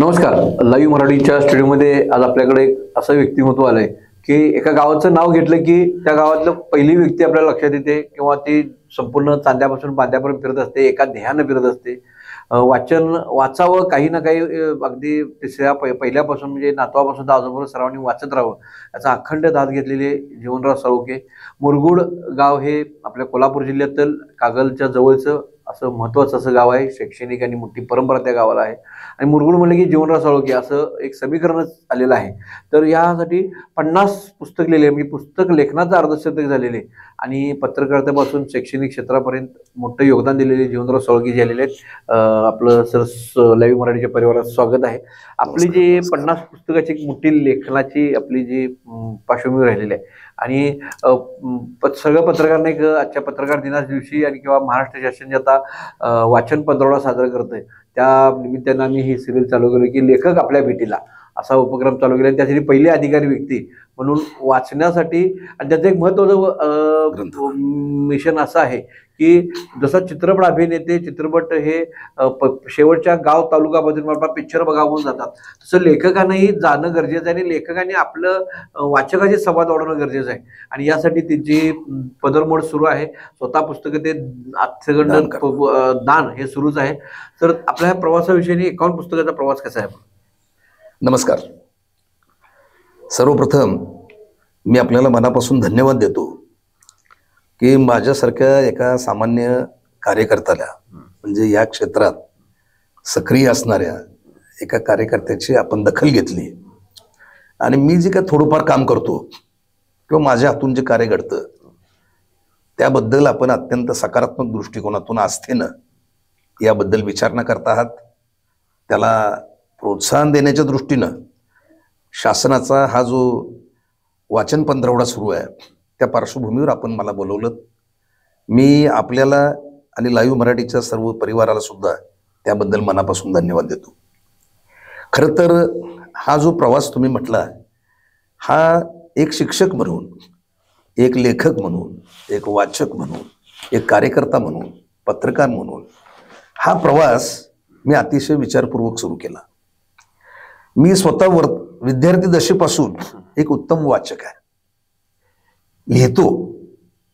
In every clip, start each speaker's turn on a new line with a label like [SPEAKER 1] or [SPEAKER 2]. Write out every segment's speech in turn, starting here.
[SPEAKER 1] नमस्कार. लाईव्ह मराठीच्या स्टुडिओमध्ये आज आपल्याकडे एक असं व्यक्तिमत्व आलंय की एका गावाचं नाव घेतलं की त्या गावातलं पहिली व्यक्ती आपल्याला लक्षात येते किंवा ती संपूर्ण चांद्यापासून बांद्यापर्यंत फिरत असते, एका ध्येयानं फिरत असते. वाचन वाचावं, काही ना काही अगदी तिसऱ्या पहिल्यापासून म्हणजे नातवापासून तर आजोबरोबर सर्वांनी वाचत राहावं याचा अखंड धात घेतलेले जीवनराव साळुंखे. मुरगुड गाव हे आपल्या कोल्हापूर जिल्ह्यातील कागलच्या जवळचं असं महत्त्वाचं असं गाव आहे. शैक्षणिक आणि मोठी परंपरा त्या गावाला आहे. आणि मुरगुड म्हणलं की जीवनराव साळुंखे असं एक समीकरणच आलेलं आहे. तर यासाठी 50 पुस्तक लिहिले, म्हणजे पुस्तक लेखनाचं अर्धशतक झालेले आणि पत्रकारितेपासून शैक्षणिक क्षेत्रापर्यंत मोठं योगदान दिलेले जीवनराव साळुंखे जे आलेले आहेत. आपलं सर लाईव्ह मराठीच्या परिवारात स्वागत आहे. आपली जी 50 पुस्तकाची एक मोठी लेखनाची आपली जी पार्श्वभूमी राहिलेली आहे आणि सगळं पत्रकारांना एक आजच्या पत्रकार दिनाच्या दिवशी आणि किंवा महाराष्ट्र शासन जे आता वाचन पंधरवडा साजरा करतोय त्या निमित्तानं आम्ही ही सिरियल चालू केली की लेखक आपल्या भेटीला असा उपक्रम चालू केला. त्यासाठी पहिली अधिकारी व्यक्ती म्हणून वाचण्यासाठी आणि त्याचं एक महत्त्वाचं मिशन असं आहे की जसा चित्रपट अभिनेते चित्रपट हे शेवटच्या गाव तालुका बदल पिक्चर बघावून जातात, तसं लेखकांनाही जाणं गरजेचं आहे आणि लेखकांनी आपलं वाचकाचे संवाद वाढवणं गरजेचं आहे. आणि यासाठी त्यांची पदरमोड सुरू आहे. स्वतः पुस्तकं ते आजगंड दान हे सुरूच आहे. तर आपल्या ह्या प्रवासाविषयी 51 पुस्तकाचा प्रवास कसा आहे?
[SPEAKER 2] नमस्कार. सर्वप्रथम मी आपल्याला मनापासून धन्यवाद देतो की माझ्यासारख्या एका सामान्य कार्यकर्त्याला म्हणजे या क्षेत्रात सक्रिय असणाऱ्या एका कार्यकर्त्याची आपण दखल घेतली आणि मी जे काय थोडंफार काम करतो किंवा माझ्या हातून जे कार्य घडतं त्याबद्दल आपण अत्यंत सकारात्मक दृष्टिकोनातून आस्थेनं याबद्दल विचार न करता आहात. त्याला प्रोत्साहन देण्याच्या दृष्टीनं शासनाचा हा जो वाचन पंधरवडा सुरू आहे त्या पार्श्वभूमीवर आपण मला बोलवलं. मी आपल्याला आणि लाईव्ह मराठीच्या सर्व परिवाराला सुद्धा त्याबद्दल मनापासून धन्यवाद देतो. खरं तर हा जो प्रवास तुम्ही म्हटला हा एक शिक्षक म्हणून, एक लेखक म्हणून, एक वाचक म्हणून, एक कार्यकर्ता म्हणून, पत्रकार म्हणून हा प्रवास मी अतिशय विचारपूर्वक सुरू केला. मी स्वतः विद्यार्थी दशेपासून एक उत्तम वाचक आहे, लिहितो,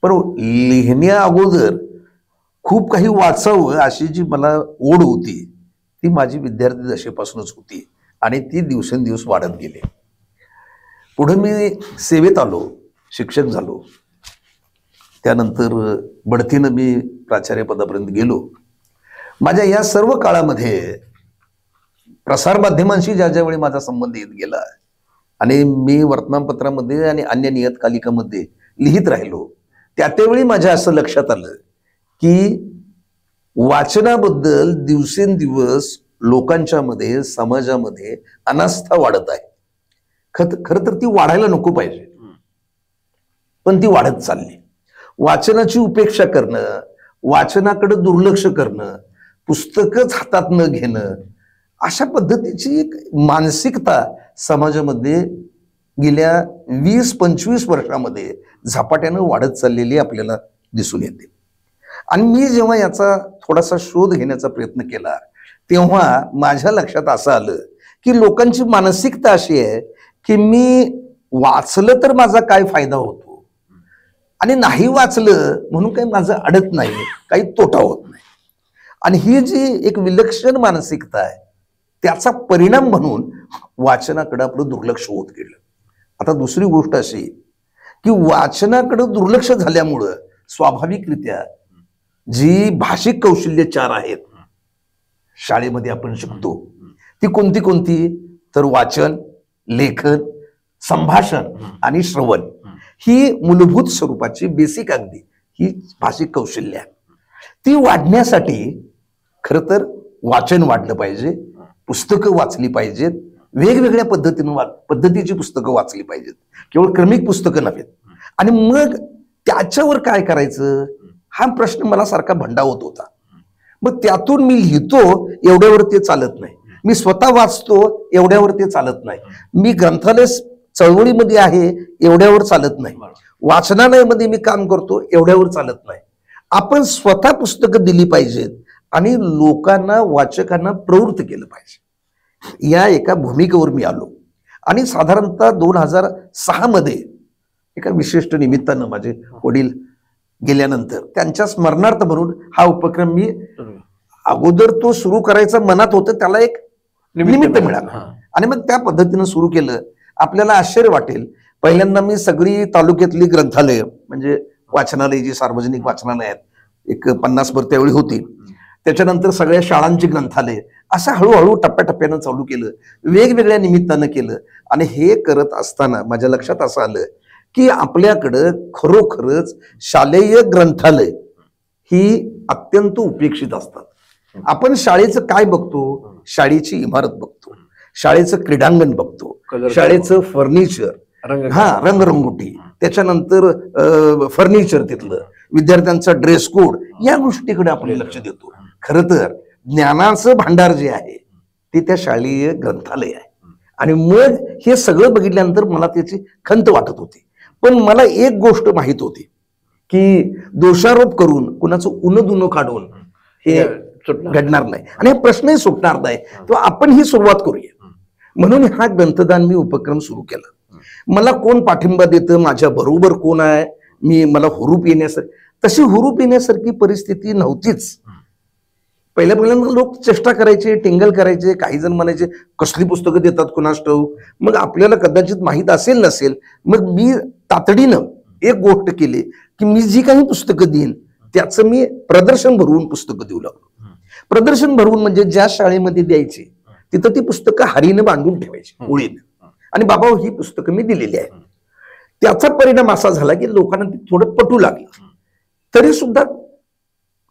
[SPEAKER 2] पण लिहिण्या अगोदर खूप काही वाचावं अशी जी मला ओढ होती ती माझी विद्यार्थी दशेपासूनच होती आणि ती दिवसेंदिवस वाढत गेली. पुढे मी सेवेत आलो, शिक्षक झालो, त्यानंतर बढतीनं मी प्राचार्यपदापर्यंत गेलो. माझ्या या सर्व काळामध्ये प्रसारमाध्यमांशी ज्यावेळी माझा संबंध येत गेला आणि मी वर्तमानपत्रामध्ये आणि अन्य नियतकालिकामध्ये लिहित राहिलो त्यावेळी माझ्या असं लक्षात आलं की वाचनाबद्दल दिवसेंदिवस लोकांच्या मध्ये, समाजामध्ये अनास्था वाढत आहे. खरं तर ती वाढायला नको पाहिजे, पण ती वाढत चालली. वाचनाची उपेक्षा करणं, वाचनाकडे दुर्लक्ष करणं, पुस्तकच हातात न घेणं अशा पद्धतीची एक मानसिकता समाजामध्ये गेल्या 20-25 वर्षामध्ये झपाट्यानं वाढत चाललेली आपल्याला दिसून येते. आणि मी जेव्हा याचा थोडासा शोध घेण्याचा प्रयत्न केला तेव्हा माझ्या लक्षात असं आलं की लोकांची मानसिकता अशी आहे की मी वाचलं तर माझा काय फायदा होतो आणि नाही वाचलं म्हणून काही माझं अडत नाही, काही तोटा होत नाही. आणि ही जी एक विलक्षण मानसिकता आहे त्याचा परिणाम म्हणून वाचनाकडे आपलं दुर्लक्ष होत गेलं. आता दुसरी गोष्ट अशी की वाचनाकडे दुर्लक्ष झाल्यामुळं स्वाभाविकरित्या जी भाषिक कौशल्य 4 आहेत शाळेमध्ये आपण शिकतो ती कोणती कोणती तर वाचन, लेखन, संभाषण आणि श्रवण ही मूलभूत स्वरूपाची बेसिक अगदी ही भाषिक कौशल्य आहे. ती वाढण्यासाठी खरं तर वाचन वाढलं पाहिजे, पुस्तकं वाचली पाहिजेत, वेगवेगळ्या पद्धतीची पुस्तकं वाचली पाहिजेत, केवळ क्रमिक पुस्तकं नव्हेत. आणि मग त्याच्यावर काय करायचं हा प्रश्न मला सारखा भंडावत होता. मग त्यातून मी लिहितो एवढ्यावर ते चालत नाही, मी स्वतः वाचतो एवढ्यावर ते चालत नाही, मी ग्रंथालय चळवळीमध्ये आहे एवढ्यावर चालत नाही, वाचनालयामध्ये मी काम करतो एवढ्यावर चालत नाही. आपण स्वतः पुस्तकं दिली पाहिजेत आणि लोकांना, वाचकांना प्रवृत्त केलं पाहिजे. या एका भूमिकेवर मी आलो आणि साधारणतः 2006 मध्ये एका विशिष्ट निमित्तानं माझे वडील गेल्यानंतर त्यांच्या स्मरणार्थ म्हणून हा उपक्रम मी अगोदर तो सुरू करायचा मनात होतं, त्याला एक निमित्त मिळालं आणि मग त्या पद्धतीनं सुरू केलं. आपल्याला आश्चर्य वाटेल, पहिल्यांदा मी सगळी तालुक्यातली ग्रंथालय म्हणजे वाचनालय, जी सार्वजनिक वाचनालय आहेत, एक 50 भर त्यावेळी होती, त्याच्यानंतर सगळ्या शाळांची ग्रंथालय, असं हळूहळू टप्प्याटप्प्यानं चालू केलं, वेगवेगळ्या निमित्तानं केलं. आणि हे करत असताना माझ्या लक्षात असं आलं की आपल्याकडं खरोखरच शालेय ग्रंथालय ही अत्यंत उपेक्षित असतात. आपण शाळेचं काय बघतो? शाळेची इमारत बघतो, शाळेचं क्रीडांगण बघतो, शाळेचं फर्निचर, रंगरंगोटी, त्याच्यानंतर फर्निचर, तिथलं विद्यार्थ्यांचा ड्रेस कोड, या गोष्टीकडे आपण लक्ष देतो. खरं तर ज्ञानाचं भांडार जे आहे ते त्या शालेय ग्रंथालय आहे. आणि मग हे सगळं बघितल्यानंतर मला त्याची खंत वाटत होती. पण मला एक गोष्ट माहित होती की दोषारोप करून कुणाचं उनं काढून हे घडणार नाही आणि हा प्रश्नही सुटणार नाही. तो आपण ही सुरुवात करूया म्हणून हा ग्रंथदान मी उपक्रम सुरू केला. मला कोण पाठिंबा देतं, माझ्या बरोबर कोण आहे, मला हुरूप येण्यासारखी, तशी हुरूप येण्यासारखी परिस्थिती नव्हतीच. पहिल्यांदा लोक चेष्टा करायचे, टिंगल करायचे, काही जण म्हणायचे कसली पुस्तकं देतात कुणास ठाऊक. मग आपल्याला कदाचित माहीत असेल नसेल, मग मी तातडीनं एक गोष्ट केली की मी जी काही पुस्तकं देईन त्याचं मी प्रदर्शन भरवून पुस्तकं देऊ लागलो. प्रदर्शन भरवून म्हणजे ज्या शाळेमध्ये द्यायची तिथं ती पुस्तकं हारीनं बांधून ठेवायची ओळीनं, आणि बाबा ही पुस्तकं मी दिलेली आहे. त्याचा परिणाम असा झाला की लोकांना ती थोडं पटू लागलं. तरी सुद्धा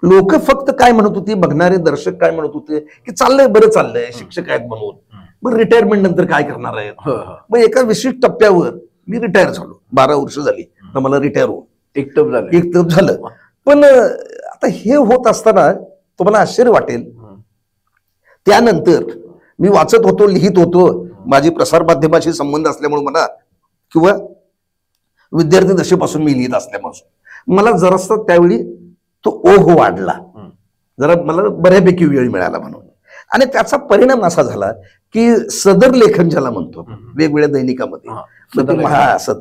[SPEAKER 2] लोक फक्त काय म्हणत होते, बघणारे दर्शक काय म्हणत होते की चाललंय, बरं चाललंय, शिक्षक आहेत म्हणून, मग रिटायरमेंट नंतर काय करणार आहेत. मग एका विशिष्ट टप्प्यावर मी रिटायर झालो, 12 वर्ष झाली तर मला रिटायर होऊन एकटप झालं. पण आता हे होत असताना तुम्हाला आश्चर्य वाटेल, त्यानंतर मी वाचत होतो, लिहित होतो. माझी प्रसार माध्यमाशी संबंध असल्यामुळे मला, किंवा विद्यार्थी दशेपासून मी लिहित असल्यापासून मला जरासा त्यावेळी तो ओघ वाढला, जरा मला बऱ्यापैकी वेळ मिळाला म्हणून. आणि त्याचा परिणाम असा झाला की सदर लेखन ज्याला म्हणतो वेगवेगळ्या दैनिकामध्ये,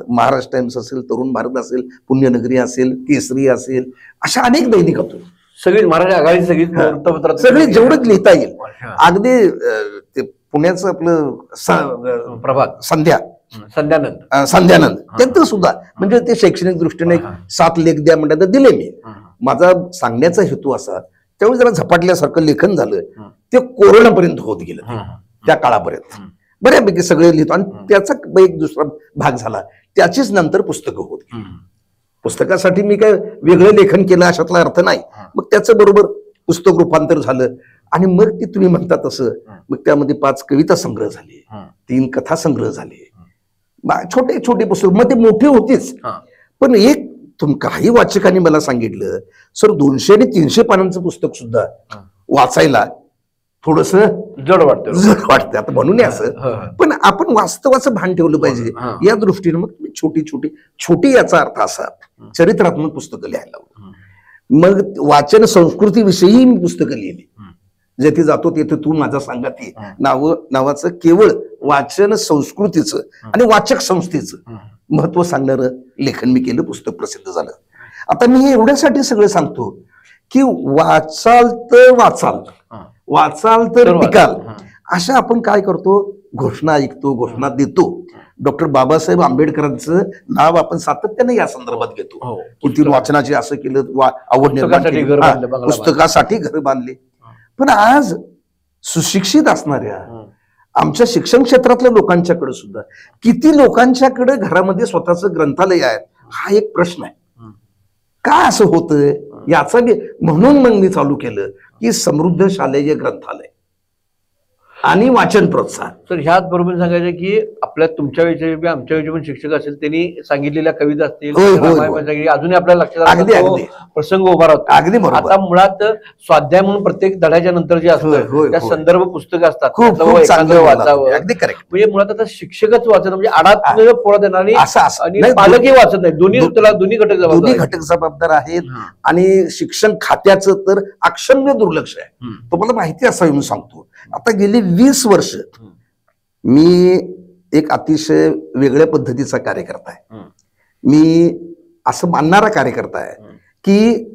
[SPEAKER 2] महाराष्ट्र टाइम्स असेल, तरुण भारत असेल, पुण्यनगरी असेल, केसरी असेल, अशा अनेक दैनिकातून
[SPEAKER 1] सगळी महाराष्ट्र आघाडी
[SPEAKER 2] सगळी जेवढंच लिहिता येईल. अगदी ते पुण्याचं आपलं
[SPEAKER 1] प्रभात,
[SPEAKER 2] संध्यानंद त्यांचं सुद्धा म्हणजे ते शैक्षणिक दृष्टीने 7 लेख द्या म्हणतात तर दिले मी. माझा सांगण्याचा हेतू असा, त्यावेळी जरा झपाटल्यासारखं लेखन झालं, ते कोरोनापर्यंत होत गेलं. त्या काळापर्यंत बऱ्यापैकी सगळे लिहितो आणि त्याचा एक दुसरा भाग झाला, त्याचीच नंतर पुस्तकं होत गेली. पुस्तकासाठी मी काय वेगळं लेखन केलं अशातला अर्थ नाही. मग त्याचं बरोबर पुस्तक रूपांतर झालं आणि मग ती तुम्ही म्हणता तसं मग त्यामध्ये 5 कविता संग्रह झाले, 3 कथा संग्रह झाले, छोटे छोटे पुस्तक, मग ते मोठे होतीच. पण एक काही वाचकांनी मला सांगितलं, सर 200 आणि 300 पानांचं पुस्तक सुद्धा वाचायला थोडस
[SPEAKER 1] जड
[SPEAKER 2] वाटतं. आता म्हणून असं, पण आपण वास्तवाचं भान ठेवलं पाहिजे या दृष्टीने मग छोटी याचा अर्थ असा चरित्रात्मक पुस्तकं लिहायला. मग वाचन संस्कृतीविषयी मी पुस्तकं लिहिली. जेथे जातो तेथे तू माझा सांगाती नावाचं केवळ वाचन संस्कृतीचं आणि वाचक संस्थेचं महत्व सांगणारं लेखन मी केलं. पुस्तक प्रसिद्ध झालं. आता मी एवढ्यासाठी सगळं सांगतो की वाचाल तर टिकाल, अशा आपण काय करतो, घोषणा ऐकतो, घोषणा देतो. डॉक्टर बाबासाहेब आंबेडकरांचं नाव आपण सातत्याने या संदर्भात घेतो की वाचनाचे असं केलं, आवड निर्माण केली, पुस्तकासाठी घर बांधले. पण आज सुशिक्षित असणाऱ्या आमच्या शिक्षण क्षेत्रातल्या लोकांच्याकडे सुद्धा किती लोकांच्याकडे घरामध्ये स्वतःचं ग्रंथालय आहे, हा एक प्रश्न आहे. का असं होतंय याचा म्हणून मग मी चालू केलं की समृद्ध शालेय ग्रंथालय आणि वाचन प्रोत्साहन.
[SPEAKER 1] तर ह्याच बरोबर सांगायचं की आपल्या तुमच्या विषयी आमच्या विषयी पण शिक्षक असेल, त्यांनी सांगितलेल्या कविता असतील, अजूनही आपल्या लक्षात प्रसंग उभा राहतो.
[SPEAKER 2] अगदी बरोबर.
[SPEAKER 1] आता मुळात स्वाध्याय म्हणून प्रत्येक धड्याच्या नंतर जे असतं त्या संदर्भ पुस्तकं असतात,
[SPEAKER 2] वाचावं. अगदी करेक्ट.
[SPEAKER 1] म्हणजे मुळात आता शिक्षकच वाचत म्हणजे आडात पोळा देणार आणि पालकही वाचत नाही. दोन्ही
[SPEAKER 2] घटक जबाबदार आहेत. आणि शिक्षण खात्याचं तर अक्षम्य दुर्लक्ष आहे. तुम्हाला माहिती असावी म्हणून सांगतो. आता गेली 20 वर्ष मी एक अतिशय वेगळ्या पद्धतीचा कार्यकर्ता आहे. मी असं मानणारा कार्यकर्ता आहे की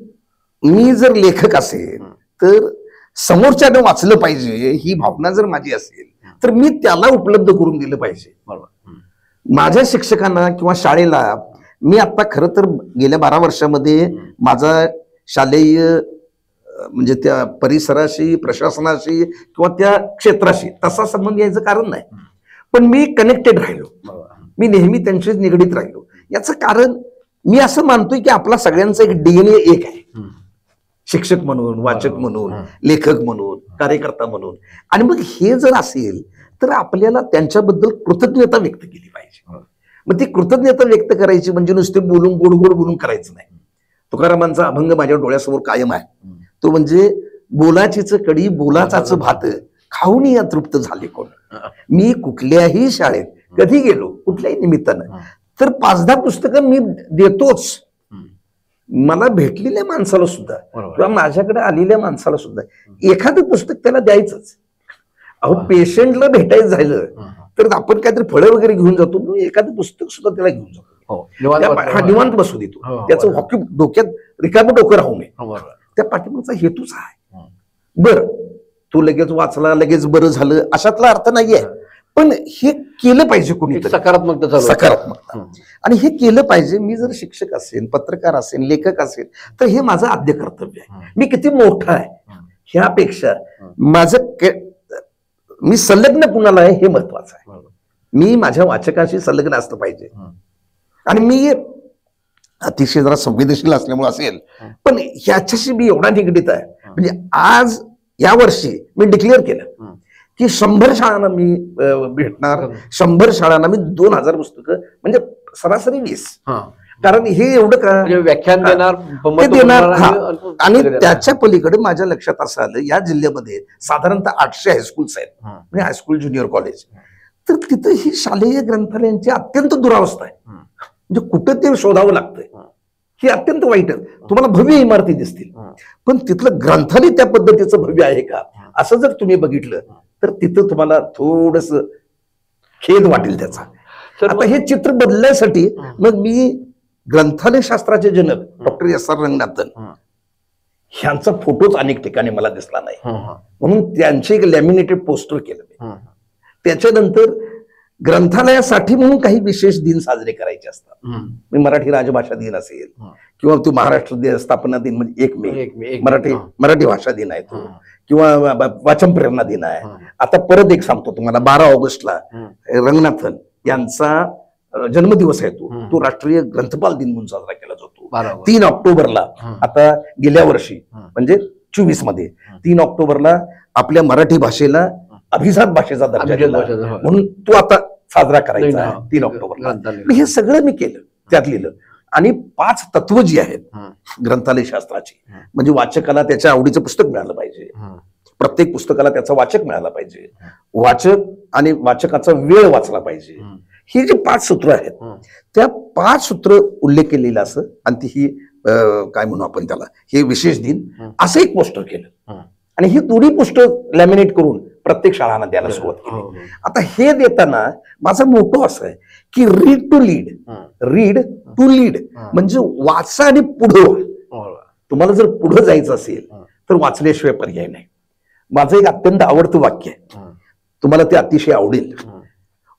[SPEAKER 2] मी जर लेखक असेल तर समोरच्याने वाचलं पाहिजे ही भावना जर माझी असेल तर मी त्याला उपलब्ध करून दिलं पाहिजे. माझ्या शिक्षकांना किंवा शाळेला मी आता खरं तर गेल्या 12 वर्षामध्ये माझा शालेय म्हणजे त्या परिसराशी, प्रशासनाशी किंवा त्या क्षेत्राशी तसा संबंध यायचं कारण नाही, पण मी कनेक्टेड राहिलो, मी नेहमी त्यांच्याच निगडीत राहिलो. याचं कारण मी असं मानतोय की आपला सगळ्यांचा एक DNA एक आहे, शिक्षक म्हणून, वाचक म्हणून, लेखक म्हणून, कार्यकर्ता म्हणून. आणि मग हे जर असेल तर आपल्याला त्यांच्याबद्दल कृतज्ञता व्यक्त केली पाहिजे. मग ती कृतज्ञता व्यक्त करायची म्हणजे नुसते बोलून गोड गोड बोलून करायचं नाही. तुकारामांचा अभंग माझ्या डोळ्यासमोर कायम आहे, तो म्हणजे बोलाचीच कडी बोलाचाच भात खाऊन या तृप्त झाले कोण. मी कुठल्याही शाळेत कधी गेलो कुठल्याही निमित्तानं तर 5-10 पुस्तकं मी देतोच. मला भेटलेल्या माणसाला सुद्धा किंवा माझ्याकडे आलेल्या माणसाला सुद्धा एखादं पुस्तक त्याला द्यायचंच. अहो, पेशंटला भेटायचं झालं तर आपण काहीतरी फळं वगैरे घेऊन जातो, एखादं पुस्तक सुद्धा त्याला घेऊन जातो. निवांत बसू देतो, त्याचं हॉकी डोक्यात रिकामं डोकं राहू नये. त्या पाठीमागचा हेतूच आहे. बरं, तू लगेच वाचला लगेच बरं झालं अशातला अर्थ नाहीये, पण हे केलं पाहिजे कोणीतरी, सकारात्मकता. आणि हे केलं पाहिजे. मी जर शिक्षक असेल, पत्रकार असेल, लेखक असेल तर हे माझं आद्य कर्तव्य आहे. मी किती मोठा आहे ह्यापेक्षा मी संलग्न कुणाला आहे हे महत्वाचं आहे. मी माझ्या वाचकाशी संलग्न असलं पाहिजे. आणि मी अतिशय जरा संवेदनशील असल्यामुळे असेल, पण ह्याच्याशी मी एवढा निगडीत आहे म्हणजे आज या वर्षी मी डिक्लेअर केलं की 100 शाळांना मी भेटणार, 100 शाळांना मी 2000 पुस्तकं, म्हणजे सरासरी 20. कारण हे एवढं का
[SPEAKER 1] व्याख्यान
[SPEAKER 2] देणार. आणि त्याच्या पलीकडे माझ्या लक्षात असं आलं या जिल्ह्यामध्ये साधारणतः 800 हायस्कूल्स आहेत, म्हणजे हायस्कूल ज्युनियर कॉलेज. तर तिथं ही शालेय ग्रंथालयांची अत्यंत दुरावस्था आहे. म्हणजे कुठं ते शोधावं लागतंय, ही अत्यंत वाईट आहे. तुम्हाला भव्य इमारती दिसतील पण तिथलं ग्रंथालय त्या पद्धतीचं भव्य आहे का असं जर तुम्ही बघितलं तर तिथं तुम्हाला थोडस खेद वाटेल त्याचा. आता हे चित्र बदलण्यासाठी मग मी ग्रंथालय शास्त्राचे जनक डॉक्टर S.R. रंगनाथन ह्यांचा फोटोच अनेक ठिकाणी मला दिसला नाही, म्हणून त्यांचे एक लॅमिनेटेड पोस्टर केलं. त्याच्यानंतर ग्रंथालयासाठी म्हणून काही विशेष दिन साजरे करायचे असतात. मराठी राजभाषा दिन असेल किंवा तो महाराष्ट्र स्थापना दिन म्हणजे 1 मे मराठी भाषा दिन आहे तो, किंवा वाचन प्रेरणा दिन आहे. आता परत एक सांगतो तुम्हाला, 12 ऑगस्टला रंगनाथन यांचा जन्मदिवस आहे, तो राष्ट्रीय ग्रंथपाल दिन म्हणून साजरा केला जातो. 3 ऑक्टोबरला आता गेल्या वर्षी म्हणजे 24 मध्ये 3 ऑक्टोबरला आपल्या मराठी भाषेला अभिजात भाषेचा दर्जा दिला म्हणून तो आता साजरा करायचा आहे 3 ऑक्टोबरला. हे सगळं मी केलं, त्यात लिहिलं. आणि 5 तत्व जी आहेत ग्रंथालय शास्त्राची, म्हणजे वाचकाला त्याच्या आवडीचं पुस्तक मिळालं पाहिजे, प्रत्येक पुस्तकाला त्याचा वाचक मिळाला पाहिजे, वाचक आणि वाचकाचा वेळ वाचला पाहिजे. ही जी 5 सूत्र आहेत त्या 5 सूत्र उल्लेख केलेला असं, आणि ती ही काय म्हणू आपण त्याला, हे विशेष दिन असं एक पोस्टर केलं. आणि ही दोन्ही पुस्तक लॅमिनेट करून प्रत्येक शाळांना द्यायला सुरुवात केली. आता हे देताना माझा मोठो असं आहे की रीड टू लीड, म्हणजे वाचा आणि पुढे. तुम्हाला जर पुढे जायचं असेल तर वाचल्याशिवाय पर्याय नाही. माझं एक अत्यंत आवडतं वाक्य आहे, तुम्हाला ते अतिशय आवडेल.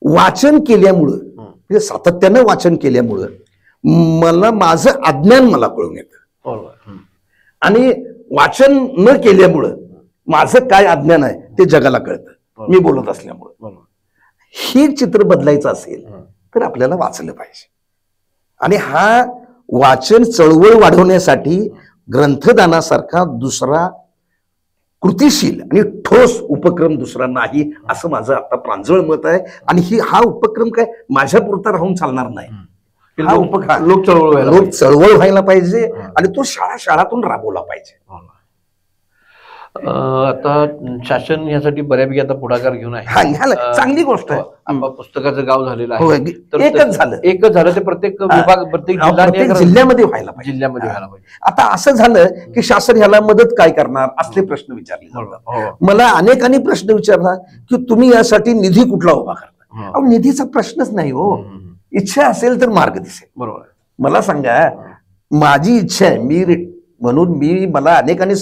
[SPEAKER 2] वाचन केल्यामुळं, म्हणजे सातत्यानं वाचन केल्यामुळं मला माझं अज्ञान मला कळून येतं, आणि वाचन न केल्यामुळं माझं काय अज्ञान आहे ते जगाला कळतं मी बोलत असल्यामुळं. हे चित्र बदलायचं असेल तर आपल्याला वाचलं पाहिजे. आणि हा वाचन चळवळ वाढवण्यासाठी ग्रंथदानासारखा दुसरा कृतिशील आणि ठोस उपक्रम दुसरा नाही असं माझं आता प्रांजळ मत आहे. आणि हा उपक्रम काय माझ्या पुरता राहून चालणार नाही. हा उपक्रम लोक चळवळ व्हायला पाहिजे आणि तो शाळातून राबवला पाहिजे.
[SPEAKER 1] आता शासन यासाठी बऱ्यापैकी आता पुढाकार घेऊन आहे.
[SPEAKER 2] हा घ्यायला चांगली गोष्ट आहे.
[SPEAKER 1] आंबा पुस्तकाचं गाव झालेलं
[SPEAKER 2] होय,
[SPEAKER 1] आहे. तर
[SPEAKER 2] एकच झालं.
[SPEAKER 1] एकच झालं ते प्रत्येक विभाग प्रत्येक
[SPEAKER 2] प्रत्येक जिल्ह्यामध्ये व्हायला पाहिजे.
[SPEAKER 1] जिल्ह्यामध्ये व्हायला पाहिजे.
[SPEAKER 2] आता असं झालं की शासन ह्याला मदत काय करणार असले प्रश्न विचारले जातात.
[SPEAKER 1] हो.
[SPEAKER 2] मला अनेकांनी प्रश्न विचारला की तुम्ही यासाठी निधी कुठला उभा करता. अहो, निधीचा प्रश्नच नाही हो. इच्छा असेल तर मार्ग दिसेल.
[SPEAKER 1] बरोबर.
[SPEAKER 2] मला सांगा, माझी इच्छा आहे, मला अनेकांनी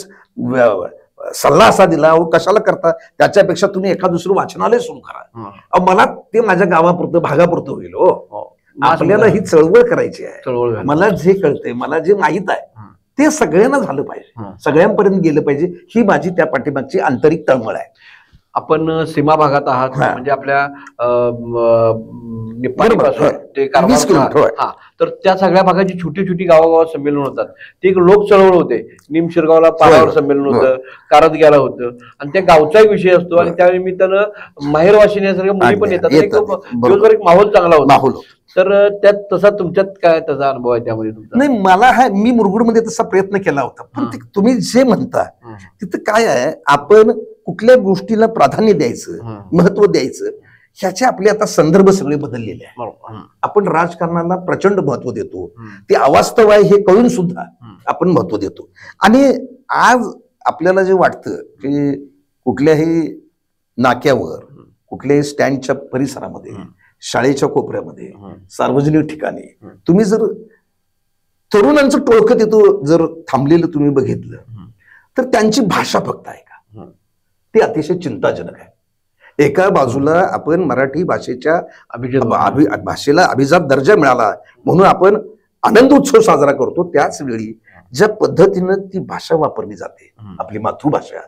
[SPEAKER 2] सल्ला असा दिला, अहो कशाला करता, त्याच्यापेक्षा तुम्ही एखाद दुसरं वाचनालय सुरू करा. अहो, मला ते माझ्या गावापुरतं भागापुरतं होईल. हो, आपल्याला ही चळवळ करायची आहे. मला जे कळतंय, मला जे माहित आहे ते सगळ्यांना झालं पाहिजे, सगळ्यांपर्यंत गेलं पाहिजे. ही माझी त्या पाठीमागची आंतरिक तळमळ आहे.
[SPEAKER 1] आपण सीमा भागात आहात, म्हणजे आपल्या निपाणीपासून ते कारवार, तर त्या सगळ्या भागाची छोटी छोटी गावागावात संमेलन होतात. ते एक लोक चळवळ होते. निमशिरगावला पारावर संमेलन होतं, कारदग्याला होतं, आणि त्या गावचा एक विषय असतो. आणि त्या निमित्तानं माहेरवाशिनी यासारख्या मुली पण येतात. दिवसभर एक माहोल चांगला होता. तर त्यात तसा तुमच्यात काय त्याचा अनुभव आहे त्यामध्ये तुमचा?
[SPEAKER 2] नाही, मला मी मुरगुडमध्ये तसा प्रयत्न केला होता. पण तुम्ही जे म्हणता तिथं काय आहे, आपण कुठल्या गोष्टीला प्राधान्य द्यायचं, महत्व द्यायचं, ह्याचे आपले आता संदर्भ सगळे बदललेले आहे. आपण राजकारणाला प्रचंड महत्व देतो. ते अवास्तव आहे हे कळून सुद्धा आपण महत्व देतो. आणि आज आपल्याला जे वाटतं की कुठल्याही नाक्यावर, कुठल्याही स्टँडच्या परिसरामध्ये, शाळेच्या कोपऱ्यामध्ये, सार्वजनिक ठिकाणी तुम्ही जर तरुणांचं टोळकं तिथं जर थांबलेलं तुम्ही बघितलं तर त्यांची भाषा फक्त ऐका, ते अतिशय चिंताजनक आहे. एका बाजूला आपण मराठी भाषेच्या भाषेला अभिजात दर्जा मिळाला म्हणून आपण आनंद उत्सव साजरा करतो. त्याच वेळी ज्या पद्धतीनं ती भाषा वापरली जाते, आपली मातृभाषा,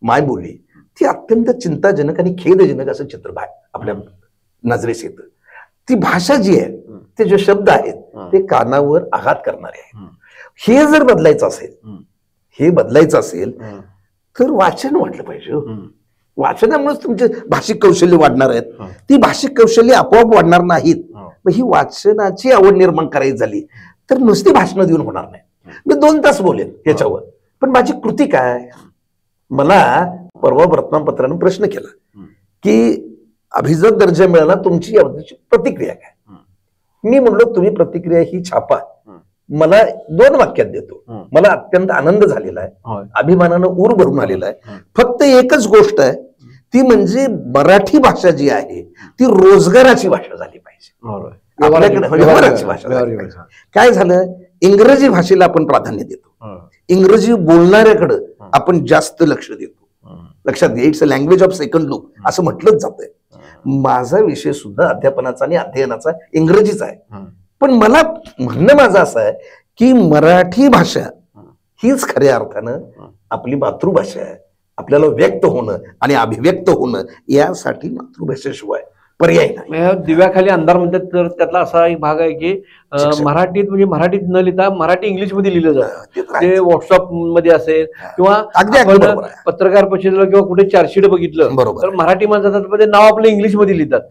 [SPEAKER 2] मायबोली, ती अत्यंत चिंताजनक आणि खेदजनक असं चित्र आपल्या नजरेस येतं. ती भाषा जी आहे, ते जे शब्द आहेत ते कानावर आघात करणारे आहेत. हे जर बदलायचं असेल तर वाचन वाढलं पाहिजे. वाचनामुळेच तुमचे भाषिक कौशल्य वाढणार आहेत. ती भाषिक कौशल्य आपोआप वाढणार नाहीत. ही वाचनाची आवड निर्माण करायची झाली तर नुसती भाषणं देऊन होणार नाही. मी 2 तास बोलेन याच्यावर, पण माझी कृती काय? मला परवा वर्तमानपत्रानं प्रश्न केला की अभिजात दर्जा मिळाला, तुमची याबद्दलची प्रतिक्रिया काय? मी म्हणलो, तुम्ही प्रतिक्रिया ही छापा, मला 2 वाक्यात देतो. मला अत्यंत आनंद झालेला आहे, अभिमानानं ऊर भरून आलेला आहे. फक्त एकच गोष्ट आहे, ती म्हणजे मराठी भाषा जी आहे ती रोजगाराची भाषा झाली पाहिजे. व्यवहाराची भाषा. काय झालं, इंग्रजी भाषेला आपण प्राधान्य देतो, इंग्रजी बोलणाऱ्याकडे आपण जास्त लक्ष देतो. लक्षात घ्या, it's a language of second look असं म्हटलंच जातंय. माझा विषय सुद्धा अध्यापनाचा आणि अध्ययनाचा इंग्रजीचा आहे. पण मला म्हणणं माझं असं आहे की मराठी भाषा हीच खऱ्या अर्थानं आपली मातृभाषा आहे. आपल्याला व्यक्त होणं आणि अभिव्यक्त होणं यासाठी मातृभाषेशिवाय पर्याय नाही.
[SPEAKER 1] दिव्याखाली अंधार म्हणतात, तर त्यातला असा एक भाग आहे की मराठीत, म्हणजे मराठीत न लिहिता मराठी इंग्लिश मध्ये लिहिलं जातं. ते व्हॉट्सअप मध्ये असेल किंवा पत्रकार परिषदेला किंवा कुठे चार्जशीट बघितलं तर मराठी माणसाचं नाव आपलं इंग्लिश मध्ये लिहितात.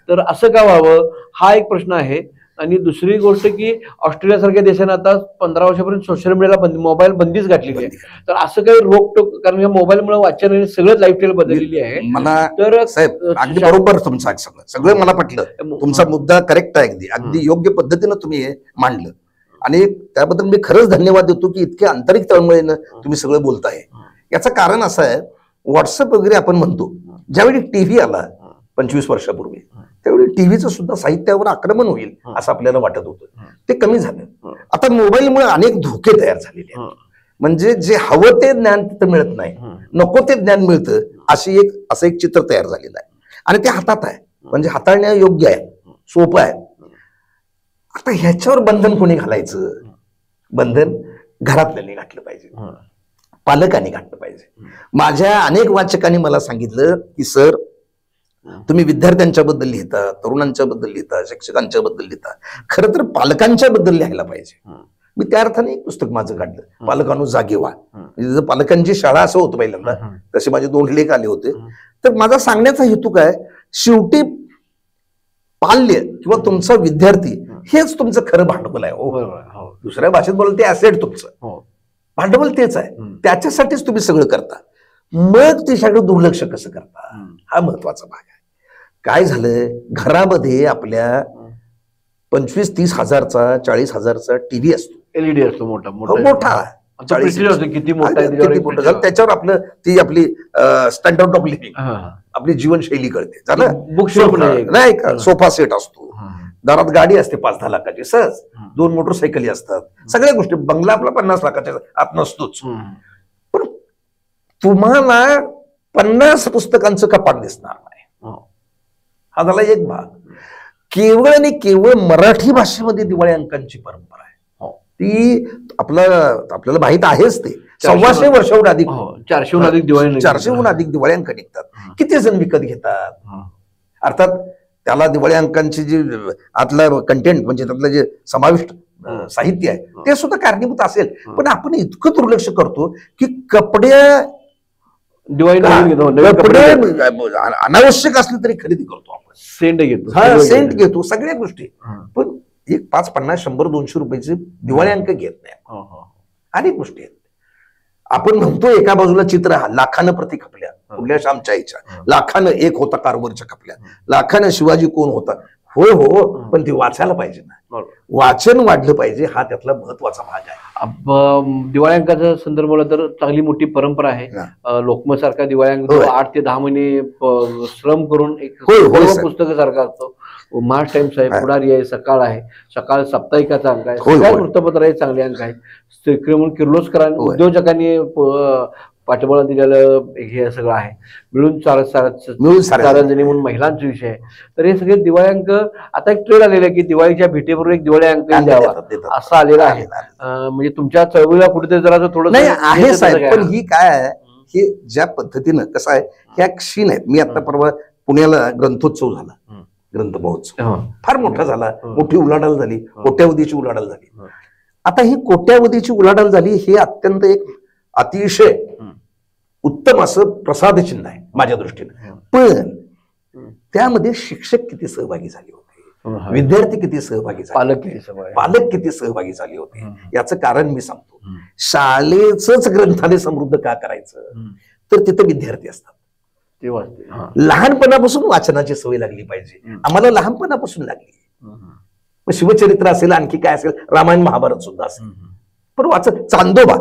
[SPEAKER 1] तर असं का व्हावं, हा एक प्रश्न आहे. आणि दुसरी गोष्ट की ऑस्ट्रेलियासारख्या देशाने आता 15 वर्षापर्यंत सोशल मीडियाला मोबाईल बंदीच घातलेली आहे. तर असं काही रोकटोक, कारण या मोबाईलमुळे वाचन सगळं लाईफस्टाईल बदललेली आहे.
[SPEAKER 2] मला तर साहेब अगदी बरोबर तुमचं सगळं मला पटलं. तुमचा मुद्दा करेक्ट आहे, अगदी योग्य पद्धतीनं तुम्ही हे मांडलं आणि त्याबद्दल मी खरंच धन्यवाद देतो की इतक्या आंतरिक तळमळीनं तुम्ही सगळं बोलताय. याचं कारण असं आहे, व्हॉट्सअप वगैरे आपण म्हणतो, ज्यावेळी टीव्ही आला 25 वर्षापूर्वी, त्यावेळी टीव्हीचं सुद्धा साहित्यावर आक्रमण होईल असं आपल्याला वाटत होतं. ते कमी झालं. आता मोबाईलमुळे अनेक धोके तयार झालेले आहेत. म्हणजे जे हवं ते ज्ञान तिथं मिळत नाही, नको ते ज्ञान मिळतं, असं एक चित्र तयार झालेलं आहे. आणि ते हातात आहे, म्हणजे हाताळण्या योग्य आहे, सोपं आहे. आता ह्याच्यावर बंधन कोणी घालायचं? बंधन घरातल्याने घातलं पाहिजे, पालकांनी घातलं पाहिजे. माझ्या अनेक वाचकांनी मला सांगितलं की सर, तुम्ही विद्यार्थ्यांच्या बद्दल लिहिता, तरुणांच्या बद्दल लिहिता, शिक्षकांच्या बद्दल लिहिता, खरं तर पालकांच्या बद्दल लिहायला पाहिजे. मी त्या अर्थाने एक पुस्तक माझं काढलं, पालकांनो जागे व्हा. म्हणजे पालकांची शाळा असं होतं पहिल्यांदा, तसे माझे 2 लेख आले होते. तर माझा सांगण्याचा हेतू काय, शेवटी पाल्य किंवा तुमचा विद्यार्थी हेच तुमचं खरं भांडवल आहे. हो, दुसऱ्या भाषेत बोललं ते ऍसेट तुमचं भांडवल तेच आहे. त्याच्यासाठीच तुम्ही सगळं करता. मग त्याच्याकडे दुर्लक्ष कसं करता, हा महत्वाचा भाग आहे. काय झालं, घरामध्ये आपल्या 25-30 हजारचा 40 हजारचा टीव्ही असतो,
[SPEAKER 1] एलईडी असतो मोठा
[SPEAKER 2] मोठा
[SPEAKER 1] आता picture असतो, किती मोठा आहे
[SPEAKER 2] किती
[SPEAKER 1] त्याच्यावर
[SPEAKER 2] मोठं
[SPEAKER 1] picture.
[SPEAKER 2] झालं, त्याच्यावर आपलं ती आपली स्टँडर्ड ऑफ लिव्हिंग, आपली जीवनशैली कळते. झालं,
[SPEAKER 1] बुक शॉप
[SPEAKER 2] नाही का, सोफा सेट असतो, दारात गाडी असते 5-10 लाखाची सहज, 2 मोटरसायकली असतात, सगळ्या गोष्टी. बंगला आपला 50 लाखाच्या आत नसतोच. पण तुम्हाला 50 पुस्तकांचं कपाट दिसणार नाही. हा झाला एक भाग. केवळ आणि केवळ मराठी भाषेमध्ये दिवाळी अंकांची परंपरा आहे. ती आपल्याला माहित आहेच. ते 125 वर्षाहून अधिक
[SPEAKER 1] 400हून अधिक दिवाळी
[SPEAKER 2] 400हून अधिक दिवाळी अंक निघतात. किती जण विकत घेतात. अर्थात त्याला दिवाळी अंकांची जी आतलं कंटेंट म्हणजे त्यातलं जे समाविष्ट साहित्य आहे ते सुद्धा कारणीभूत असेल. पण आपण इतकं दुर्लक्ष करतो की कपडे अनावश्यक असले तरी खरेदी करतो आपण.
[SPEAKER 1] सेंट घेतो,
[SPEAKER 2] सेंट घेतो, सगळ्या गोष्टी. पण एक 5, 50, 100, 200 रुपयाचे दिवाळी अंक घेत नाही. अनेक गोष्टी आहेत. आपण म्हणतो एका बाजूला चित्र लाखानं प्रति खपल्या, कुठल्या श्यामच्या आईच्या लाखानं एक होता कारवरच्या खपल्या, लाखानं शिवाजी कोण होता. होय हो, पण ते वाचायला पाहिजे ना. वाचन वाढलं पाहिजे, हा त्यातला महत्वाचा भाग आहे.
[SPEAKER 1] दिवाळी अंकाचा संदर्भ तर चांगली मोठी परंपरा आहे. लोकमत सारखा दिवाळी अंक 8 ते 10 महिने श्रम करून एक पुस्तक सारखा असतो. महाराष्ट्र टाइम्स आहे, पुढारी आहे, सकाळ आहे, सकाळ साप्ताहिकाचा अंक आहे, सगळ्या वृत्तपत्र आहे, चांगले अंक आहे. किर्लोस्करांनी उद्योजकांनी पाठबळ दिलेलं हे सगळं आहे. मिळून सार्वजनिक म्हणून महिलांचा विषय आहे. तर हे सगळे दिवाळी अंक आता एक ट्रेंड आलेला आहे की दिवाळीच्या भेटीबरोबर एक दिवाळी अंक द्यावा असं आलेला आहे. म्हणजे तुमच्या चळवळीला कुठेतरी जरा थोडं
[SPEAKER 2] आहे साहेब. पण ही काय आहे, हे ज्या पद्धतीनं कसं आहे, ह्या क्षीण आहेत. मी आता परवा पुण्याला ग्रंथोत्सव झाला, ग्रंथ महोत्सव फार मोठा झाला, मोठी उलाढाल झाली, कोट्यावधीची उलाढाल झाली. आता ही कोट्यावधीची उलाढाल झाली हे अत्यंत एक अतिशय उत्तम असं प्रसाद चिन्ह आहे माझ्या दृष्टीने. पण त्यामध्ये शिक्षक किती सहभागी झाले होते, विद्यार्थी किती सहभागी झाले, पालक किती सहभागी झाले होते, याचं कारण मी सांगतो. शाळेचंच ग्रंथालय समृद्ध का करायचं, तर तिथे विद्यार्थी असतात. लहानपणापासून वाचनाची सवय लागली पाहिजे. आम्हाला लहानपणापासून लागली. शिवचरित्र असेल, आणखी काय असेल, रामायण महाभारत सुद्धा असेल. पण वाचन चांदोबा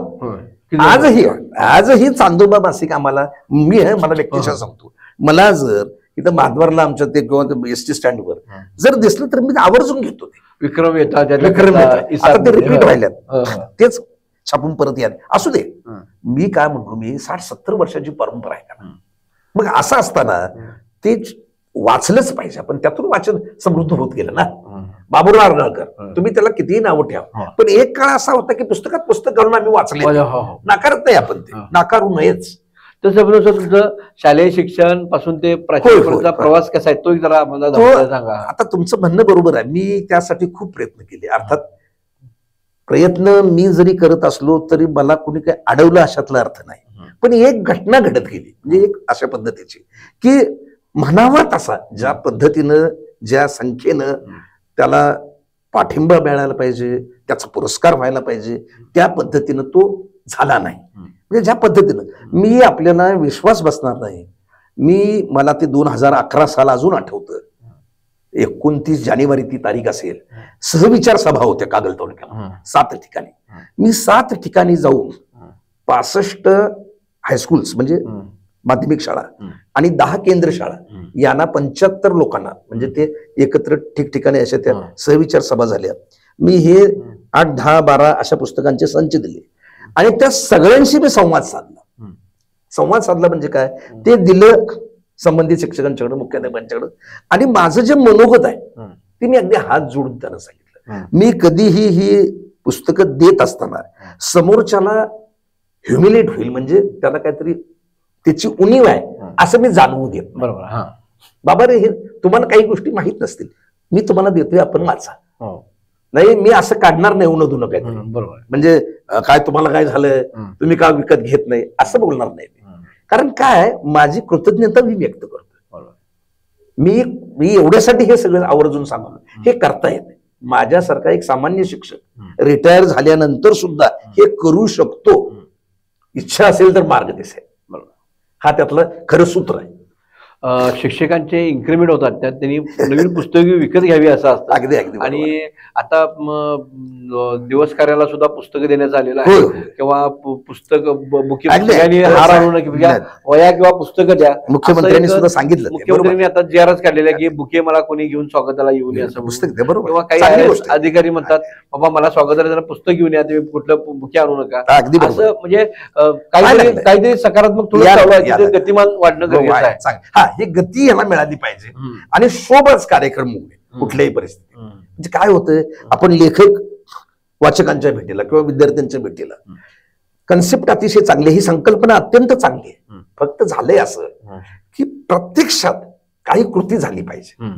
[SPEAKER 2] आजही चांदोबा मासिक आम्हाला, मला व्यक्तिशः सांगतो, मला जर इथं माधवरला आमच्या ते किंवा एसटी स्टँडवर जर दिसलं तर मी आवर्जून घेतो. ते
[SPEAKER 1] विक्रम येतात,
[SPEAKER 2] आता ते रिपीट व्हायल्यात, तेच छापून परत या असू दे. मी काय म्हणतो, मी 60-70 वर्षाची परंपरा आहे का. मग असं असताना ते वाचलंच पाहिजे. पण त्यातून वाचन समृद्ध होत गेलं ना. बाबुराव आर्नाळकर, तुम्ही त्याला कितीही नावं ठेवा, पण एक काळ असा होता की पुस्तकात पुस्तक घालून आम्ही वाचले. नाकारत नाही आपण, ते नाकारू नयेच.
[SPEAKER 1] तसं तुमचं शालेय शिक्षण पासून ते प्राचीनचा प्रवास कसा आहे तो जरा मला सांगा.
[SPEAKER 2] आता तुमचं म्हणणं बरोबर आहे. मी त्यासाठी खूप प्रयत्न केले. अर्थात प्रयत्न मी जरी करत असलो तरी मला कोणी काही अडवलं अशातला अर्थ नाही. पण एक घटना घडत गेली, म्हणजे एक अशा पद्धतीची की म्हणावा तसा ज्या पद्धतीनं, ज्या संख्येनं त्याला पाठिंबा मिळायला पाहिजे, त्याचा पुरस्कार व्हायला पाहिजे, त्या पद्धतीनं तो झाला नाही. म्हणजे ज्या पद्धतीनं मी, आपल्याला विश्वास बसणार नाही, मला ते 2011 साल अजून आठवतं. 29 जानेवारी ती तारीख असेल. सहविचार सभा होत्या कागल तालुक्याला 7 ठिकाणी. मी 7 ठिकाणी जाऊन 65 हायस्कूल्स म्हणजे माध्यमिक शाळा आणि 10 केंद्र शाळा यांना 75 लोकांना, म्हणजे ते एकत्र ठिकठिकाणी अशा त्या सहविचार सभा झाल्या. मी हे 8, 10, 12 अशा पुस्तकांचे संच दिले आणि त्या सगळ्यांशी मी संवाद साधला. संवाद साधला म्हणजे काय, ते दिलं संबंधित शिक्षकांच्याकडे, मुख्याध्यापकांच्याकडे. आणि माझं जे मनोगत आहे ते मी अगदी हात जोडून त्यांना सांगितलं. मी कधीही ही पुस्तकं देत असताना समोरच्याला ह्युमिलेट होईल, म्हणजे त्याला काहीतरी त्याची उणीव आहे असं मी जाणवू देत.
[SPEAKER 1] बरोबर.
[SPEAKER 2] बाबा रे, हे तुम्हाला काही गोष्टी माहित नसतील, मी तुम्हाला देतोय, आपण वाचा. नाही, मी असं काढणार नाही उन्हा काय.
[SPEAKER 1] बरोबर.
[SPEAKER 2] म्हणजे काय तुम्हाला काय झालं, तुम्ही का विकत घेत नाही असं बोलणार नाही. कारण काय, माझी कृतज्ञता मी व्यक्त करतो. मी एवढ्यासाठी हे सगळं आवर्जून सांगतो, हे करता येत. माझ्यासारखा एक सामान्य शिक्षक रिटायर झाल्यानंतर सुद्धा हे करू शकतो. इच्छा असेल तर मार्ग दिसेल. हा त्यातलं खरं सूत्र आहे.
[SPEAKER 1] शिक्षकांचे इन्क्रीमेंट होतात त्यात त्यांनी नवीन पुस्तके विकत घ्यावी असं असतं.
[SPEAKER 2] अगदी अगदी बरोबर.
[SPEAKER 1] आणि आता दिवस कार्याला सुद्धा पुस्तकं देण्यात आलेलं
[SPEAKER 2] होय,
[SPEAKER 1] आहे
[SPEAKER 2] होय.
[SPEAKER 1] किंवा पुस्तक बुके
[SPEAKER 2] अगदी.
[SPEAKER 1] सगळ्यांनी हार आणू नये किंवा वया किंवा पुस्तकं द्या.
[SPEAKER 2] मुख्यमंत्र्यांनी
[SPEAKER 1] असं एक
[SPEAKER 2] सुद्धा सांगितलं ते,
[SPEAKER 1] मुख्यमंत्र्यांनी आता जी.आर.च काढलेला आहे की बुके मला कोणी घेऊन स्वागताला येऊ नये असं
[SPEAKER 2] पुस्तक ते बरोबर.
[SPEAKER 1] किंवा काही
[SPEAKER 2] चांगली
[SPEAKER 1] IAS
[SPEAKER 2] गोष्ट आहे.
[SPEAKER 1] अधिकारी म्हणतात बाबा मला स्वागताला जरा पुस्तक घेऊन या, तुम्ही कुठलं बुके आणू नका.
[SPEAKER 2] अगदी बरोबर.
[SPEAKER 1] असं म्हणजे
[SPEAKER 2] लागलंय?
[SPEAKER 1] काहीतरी सकारात्मक थोडं चालू आहे, तिथे गतिमान वाढणं गरजेचं आहे.
[SPEAKER 2] हा, ही गती याला मिळाली पाहिजे आणि सोबतच कार्यक्रम होऊ कुठल्याही परिस्थितीत. म्हणजे काय होतं, आपण लेखक वाचकांच्या भेटीला किंवा विद्यार्थ्यांच्या भेटीला कन्सेप्ट अतिशय चांगली, ही संकल्पना अत्यंत चांगली आहे. फक्त झालंय असं की प्रत्यक्षात काही कृती झाली पाहिजे.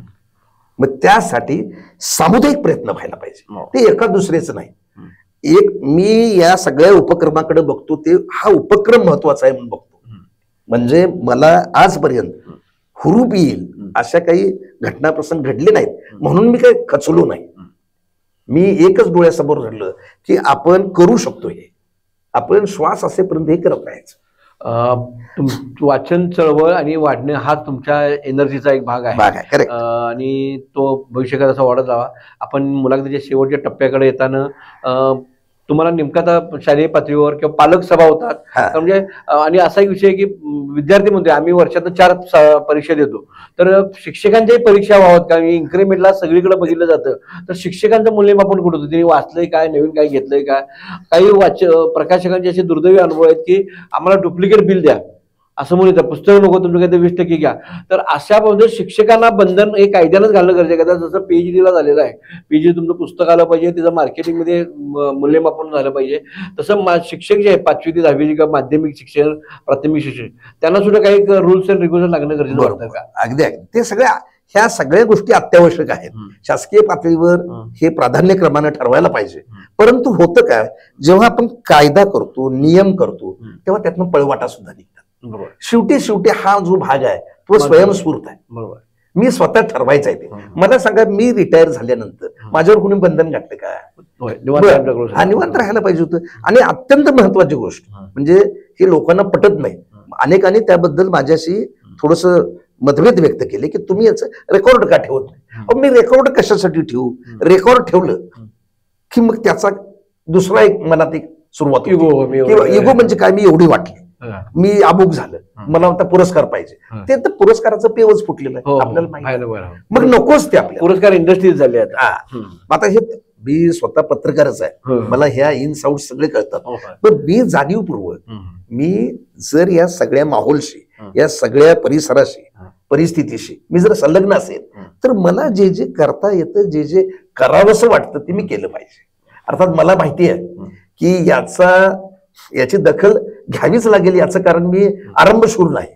[SPEAKER 2] मग त्यासाठी सामुदायिक प्रयत्न व्हायला पाहिजे, ते एका दुसरेच नाही. एक मी या सगळ्या उपक्रमाकडे बघतो, ते हा उपक्रम महत्वाचा आहे म्हणून बघतो. म्हणजे मला आजपर्यंत हुरूप येईल अशा काही घटनाप्रसंग घडले नाहीत म्हणून मी काही खचलो नाही. मी एकच डोळ्यासमोर घडलं की आपण करू शकतो, हे आपण श्वास असेपर्यंत हे करत राहायचं.
[SPEAKER 1] वाचन चळवळ आणि वाढणे हा तुमच्या एनर्जीचा एक भाग आहे.
[SPEAKER 2] करेक्ट.
[SPEAKER 1] आणि तो भविष्यकाळात असा वाढत जावा. आपण मुलाखतीच्या शेवटच्या टप्प्याकडे येताना तुम्हाला नेमका आता शालेय पातळीवर किंवा पालक सभा होतात म्हणजे, आणि असा एक विषय की विद्यार्थी म्हणते आम्ही वर्षातून 4 परीक्षा देतो, तर शिक्षकांच्याही परीक्षा व्हाव्यात का? इन्क्रीमेंटला सगळीकडे बघितलं जातं, तर शिक्षकांचं मूल्यमापन कुठं होतं? त्यांनी वाचलंय काय, नवीन काय घेतलंय काय? काही प्रकाशकांचे असे दुर्दैवी अनुभव आहेत की आम्हाला डुप्लिकेट बिल द्या असं म्हणून येतं, पुस्तक नको तुमचं काही 20% घ्या. तर अशा म्हणजे शिक्षकांना बंधन हे कायद्यानंच घालणं गरजेचं आहे. जसं PhD झालेलं आहे, PhD तुमचं पुस्तक आलं पाहिजे, त्याचं मार्केटिंगमध्ये मूल्यमापन झालं पाहिजे. तसं शिक्षक जे आहे 5वी ते 10वी किंवा माध्यमिक शिक्षण, प्राथमिक शिक्षण, त्यांना सुद्धा काही रूल्स अँड रेग्युलेशन लागणं गरजेचं वाटतं का?
[SPEAKER 2] अगदी अगदी. ते ह्या सगळ्या गोष्टी अत्यावश्यक आहेत. शासकीय पातळीवर हे प्राधान्यक्रमानं ठरवायला पाहिजे. परंतु होतं काय, जेव्हा आपण कायदा करतो, नियम करतो, तेव्हा त्यातनं पळवाटा सुद्धा निघतात. शेवटी हा जो भाग आहे तो स्वयंस्फूर्त आहे.
[SPEAKER 1] बरोबर.
[SPEAKER 2] मी स्वतः ठरवायचं आहे ते. मला सांगा, मी रिटायर झाल्यानंतर माझ्यावर कोणी बंधन घातलं का? हा, निवांत राहायला पाहिजे होतं. आणि अत्यंत महत्वाची गोष्ट म्हणजे हे लोकांना पटत नाही. अनेकांनी त्याबद्दल माझ्याशी थोडस मतभेद व्यक्त केले की तुम्ही याचं रेकॉर्ड का ठेवत नाही? मी रेकॉर्ड कशासाठी ठेवू? रेकॉर्ड ठेवलं की मग त्याचा दुसरा एक मनात एक सुरुवात इगो म्हणजे काय, मी एवढी वाटली, मी अमुक झालं, मला आता पुरस्कार पाहिजे. ते तर पुरस्काराचं पेवच फुटलेलं आहे आपल्याला माहिती. मग नकोच ते आपल्याला
[SPEAKER 1] पुरस्कार इंडस्ट्रीज झाले
[SPEAKER 2] आता. हे मी स्वतः पत्रकारच आहे, मला ह्या इन्स आउट सगळे कळतात. पण मी जाणीवपूर्वक मी जर या सगळ्या माहोलशी, या सगळ्या परिसराशी, परिस्थितीशी मी जर संलग्न असेल तर मला जे जे करता येतं, जे जे करावंसं वाटतं ते मी केलं पाहिजे. अर्थात मला माहिती आहे की याची दखल घ्यावीच लागेल. याचं कारण मी आरंभशूर नाही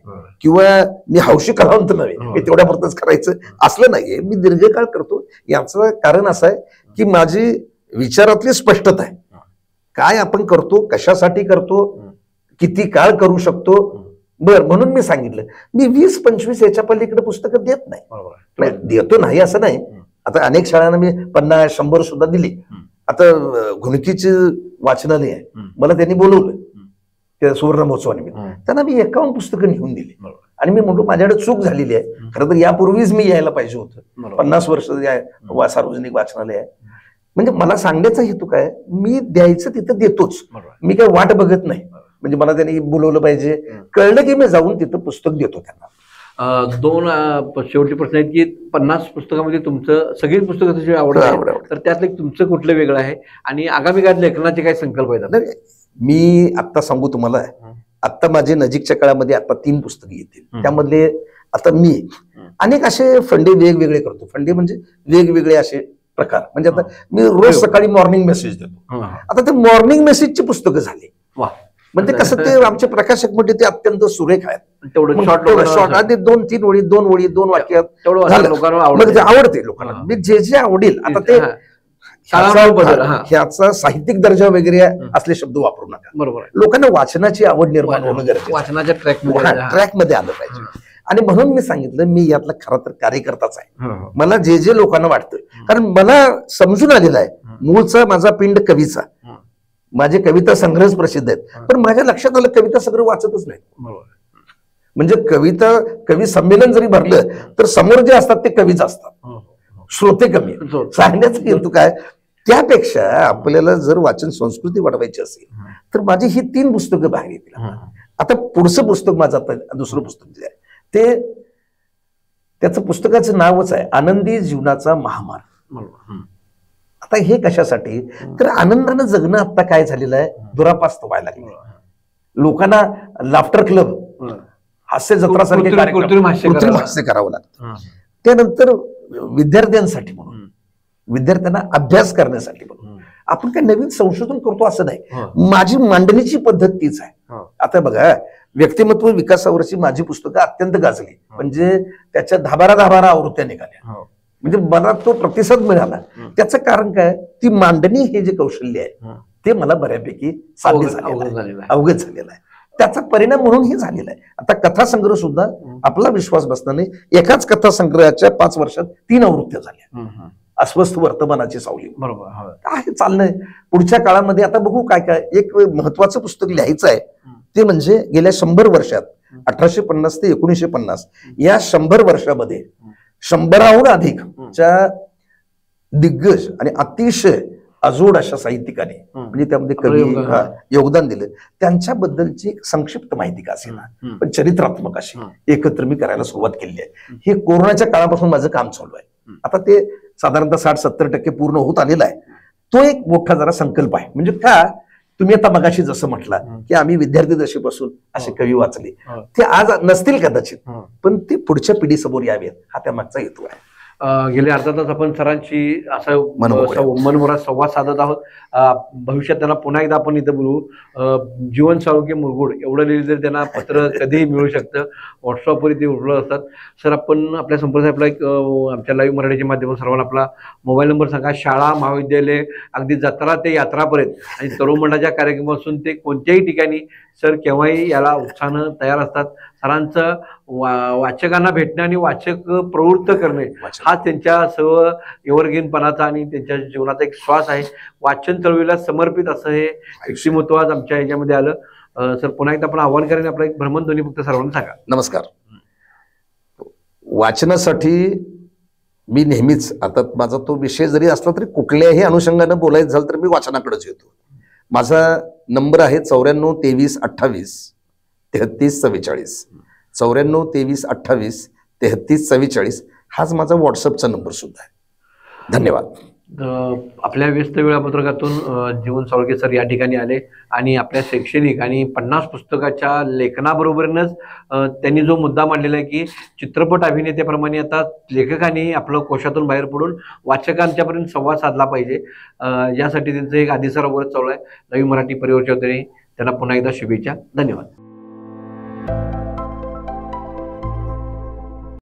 [SPEAKER 2] किंवा मी हौशी कलावंत नव्हे, मी तेवढ्यापुरतच करायचं असलं नाहीये. मी दीर्घकाळ करतो. याचं कारण असं आहे की माझी विचारातली स्पष्टता आहे. काय आपण करतो, कशासाठी करतो, किती काळ करू शकतो. म्हणून मी सांगितलं, मी 20-25 याच्या पलीकडे पुस्तकं देत नाही. देतो नाही असं नाही. आता अनेक शाळांना मी 50-100 सुद्धा दिली. आता घुणकीचे वाचनालय आहे, मला त्यांनी बोलवलं त्या सुवर्ण महोत्सवानिमित्त. त्यांना मी 51 पुस्तकं लिहून दिली आणि मी म्हणतो माझ्याकडे चूक झालेली आहे. खरं तर यापूर्वीच मी यायला पाहिजे होतं. 50 वर्ष सार्वजनिक वाचनालय आहे. म्हणजे मला सांगण्याचा हेतू काय, मी द्यायचं तिथं देतोच. मी काय वाट बघत नाही. म्हणजे मला त्यांनी बोलवलं पाहिजे, कळलं की मी जाऊन तिथं पुस्तक देतो त्यांना.
[SPEAKER 1] 2 शेवटचे प्रश्न आहेत की 50 पुस्तकामध्ये तुमचं सगळी पुस्तकं तुझी आवडतात, तर त्यातलं तुमचं कुठलं वेगळं आहे आणि आगामी काळात लेखनाचे काय संकल्प आहेत?
[SPEAKER 2] मी आत्ता सांगू तुम्हाला, आत्ता माझे नजीकच्या काळामध्ये आता 3 पुस्तकं येतील. त्यामधले आता मी अनेक असे फंडे वेगवेगळे करतो. फंडे म्हणजे वेगवेगळे असे प्रकार. म्हणजे आता मी रोज सकाळी मॉर्निंग मेसेज देतो. आता ते मॉर्निंग मेसेजची पुस्तकं झाली. म्हणजे कसं, ते आमचे प्रकाशक म्हणजे ते अत्यंत सुरेख आहेत.
[SPEAKER 1] तेवढं
[SPEAKER 2] शॉर्ट 2-3 ओळी, 2 ओळी, 2 वाक्यात
[SPEAKER 1] लोकांना
[SPEAKER 2] आवडते. लोकांना मी जे जे आवडेल. आता ते ह्याचा साहित्यिक दर्जा वगैरे असले शब्द वापरू नका.
[SPEAKER 1] बरोबर.
[SPEAKER 2] लोकांना वाचनाची आवड निर्माण होणं गरजेचं,
[SPEAKER 1] वाचनाच्या
[SPEAKER 2] ट्रॅकमध्ये आलं पाहिजे. आणि म्हणून मी सांगितलं, मी यातला खरा तर कार्यकर्ताच आहे. मला जे जे लोकांना वाटतं, कारण मला समजून आलेलं आहे मूळचा माझा पिंड कवीचा, माझे कविता संग्रहच प्रसिद्ध आहेत. पण माझ्या लक्षात आलं कविता संग्रह वाचतच नाही. म्हणजे कविता कवी संमेलन जरी भरलं तर समोर जे असतात ते कवीच असतात, श्रोते कमी. सांगण्याचा हेतू काय, त्यापेक्षा आपल्याला जर वाचन संस्कृती वाढवायची असेल तर माझी ही 3 पुस्तकं बाहेर येतील. आता पुढचं पुस्तक माझं आता दुसरं पुस्तक जे आहे ते त्याचं पुस्तकाचं नावच आहे आनंदी जीवनाचा महामार्ग. आता हे कशासाठी, तर आनंदानं जगणं आता काय झालेलं आहे, दुरापास्त व्हायला लागलं. लोकांना लाफ्टर क्लब, हास्य जत्रासारखे
[SPEAKER 1] कृत्रिम
[SPEAKER 2] हास्य करावं लागतं. त्यानंतर विद्यार्थ्यांसाठी म्हणून, विद्यार्थ्यांना अभ्यास करण्यासाठी म्हणून आपण काय नवीन संशोधन करतो असं नाही. माझी मांडणीची पद्धत तीच आहे. आता बघा, व्यक्तिमत्व विकासावरची माझी पुस्तकं अत्यंत गाजली, म्हणजे त्याच्या 10-12 आवृत्त्या निघाल्या, म्हणजे मला तो प्रतिसाद मिळाला. त्याचं कारण काय, ती मांडणी हे जे कौशल्य आहे ते मला बऱ्यापैकी साध्य झालेलं आहे, अवगत झालेलं आहे. त्याचा परिणाम म्हणून हे झालेला आहे. आता कथासंग्रह सुद्धा आपला विश्वास बसला नाही, एकाच कथासंग्रहाच्या 5 वर्षात 3 आवृत्त्या झाल्या. अस्वस्थ वर्तमानाची सावली, बरोबर आहे चाललंय. पुढच्या काळामध्ये आता बघू काय काय. एक महत्वाचं पुस्तक लिहायचं आहे, ते म्हणजे गेल्या 100 वर्षात 1850 ते 1950 या 100 वर्षामध्ये 100हून अधिक च्या दिग्गज आणि अतिशय अजोड अशा साहित्यिकाने, म्हणजे त्यामध्ये कवी योगदान दिलं, त्यांच्याबद्दलची एक संक्षिप्त माहिती का असेल पण चरित्रात्मक अशी एकत्र मी करायला सुरुवात केली आहे. हे कोरोनाच्या काळापासून माझं काम चालू आहे. आता ते साधारणतः 60-70% पूर्ण होत आलेला आहे. तो एक मोठा जरा संकल्प आहे. म्हणजे का, तुम्ही आता मगाशी जसं म्हटलं की आम्ही विद्यार्थी दशेपासून असे कवी वाचले, ते आज नसतील कदाचित, पण ते पुढच्या पिढीसमोर यावेत, हा त्या मागचा हेतू आहे.
[SPEAKER 1] गेले अर्धा तास आपण सरांशी असा मनमोहरात संवाद साधत आहोत. भविष्यात त्यांना पुन्हा एकदा आपण इथं बोलू. जीवन साळुंखे मुरगुड एवढं लिहिलं तरी त्यांना पत्र कधीही मिळू शकतं, व्हॉट्सअपवर ते उपलब्ध असतात. सर, आपण आपल्या संपर्क आपला एक आमच्या लाईव्ह मराठीच्या माध्यमातून सर्वांना आपला मोबाईल नंबर सांगा. शाळा, महाविद्यालय, अगदी जत्रा ते यात्रापर्यंत आणि तरुण मंडळाच्या कार्यक्रमापासून ते कोणत्याही ठिकाणी सर केव्हाही याला उत्साहानं तयार असतात. सरांचं वाचकांना भेटणं आणि वाचक प्रवृत्त करणे हा त्यांच्या सर्व एव्हरग्रीनपणाचा आणि त्यांच्या जीवनाचा एक श्वास आहे. वाचन चळवळीला समर्पित असं हे व्यक्तिमत्व आज आमच्या ह्याच्यामध्ये आलं. सर, पुन्हा एकदा आपण आव्हान करेन, आपला एक भ्रमणध्वनी फक्त सर्वांना सांगा.
[SPEAKER 2] नमस्कार. वाचनासाठी मी नेहमीच, आता माझा तो विषय जरी असला तरी कुठल्याही अनुषंगानं बोलायचं झालं तर मी वाचनाकडेच येतो. माझा नंबर आहे 94 23 28 33 44. 94 23 28 33 44 हाच माझा व्हॉट्सअपचा नंबर सुद्धा आहे. धन्यवाद.
[SPEAKER 1] आपल्या व्यस्त वेळापत्रकातून जीवन साळुंखे सर या ठिकाणी आले आणि आपल्या शैक्षणिक आणि 50 पुस्तकाच्या लेखनाबरोबरच त्यांनी जो मुद्दा मांडलेला आहे की चित्रपट अभिनेत्याप्रमाणे आता लेखकांनी आपलं कोशातून बाहेर पडून वाचकांच्यापर्यंत संवाद साधला पाहिजे, यासाठी त्यांचं एक आदिसर वगैरे चालू आहे. नवी मराठी परिवारच्या वतीने त्यांना पुन्हा एकदा शुभेच्छा. धन्यवाद.